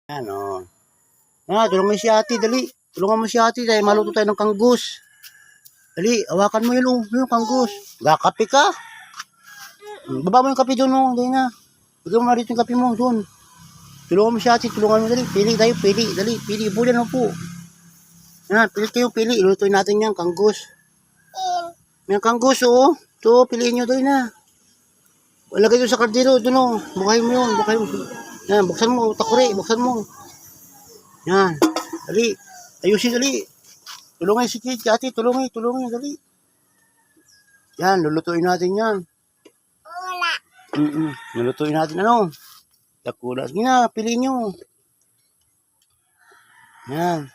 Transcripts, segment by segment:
Yan, o. Tulungan mo si ate, dali. Tulungan mo si ate, dahil maluto tayo ng kanggus. Dali, hawakan mo yun, yung kanggus. Gakape ka? Baba mo yung kape doon, dali na. Bigyan mo na rito yung kape mo, doon. Tulungan mo si ate, tulungan mo, dali. Pili tayo, pili, dali. Pili, bulan mo po. Yan, pili kayo, pili. Ilutuin natin yan, kanggus. Yung kanggus, oo. Ito, piliin nyo, dali na. Lagay doon sa kardero, doon, o. Bukayin mo yun, bukayin mo. Yan, buksan mo, takuri, buksan mo. Yan, dali. Ayusin, dali. Tulungan si ate, tulungan, dali. Yan, lulutuin natin yan. Lulutuin natin, ano? Takula. Sige na, piliin nyo. Yan.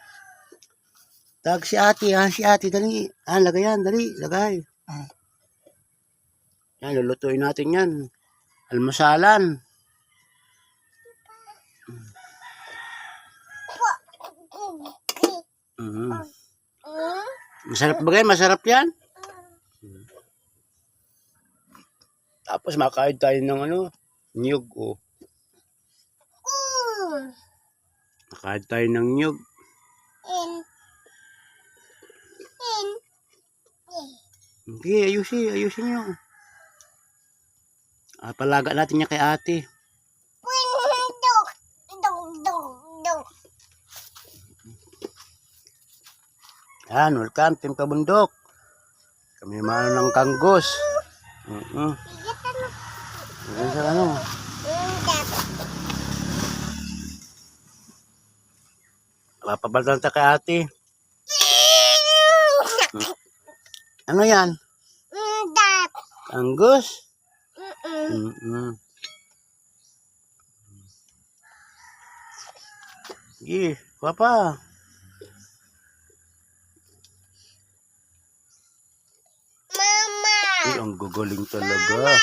Tag si ate, si ate, dali. Lagay yan, dali, lagay. Yan, lulutuin natin yan. Almasalan. Masarap ba kayo? Masarap yan? Tapos makain tayo ng niyog, oh. Makain tayo ng niyog. Okay, ayusin nyo. Palaga natin niya kay ate. Yan, welcome, Team Kabundok. Kami mano ng kanggus. Papabaltan ta kay ate. Ano yan? Kanggus? Sige, papa. Ay, ang guguling talaga.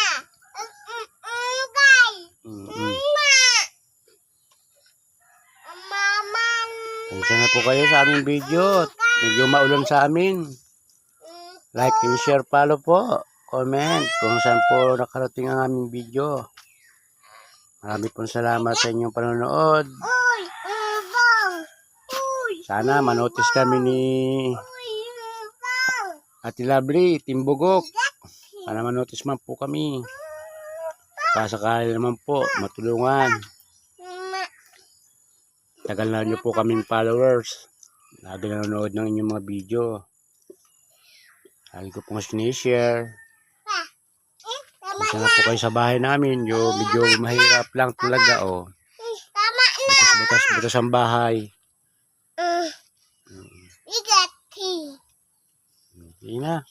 Pasensya na po kayo sa aming video. Medyo maulan sa amin. Like and share, follow po. Comment kung saan po nakarating ang aming video. Marami pong salamat sa inyong panonood. Sana manotice kami ni Ate Lovely, Timbugok. Sana manotice man po kami. Pasakali naman po, matulungan. Tagal na nyo po kaming followers. Lagi nanonood ng inyong mga video. Lagi ko pong sinishare. Sana po kayo sa bahay namin. Yung medyo mahirap lang talaga, oh. Butas ang bahay. Sige na.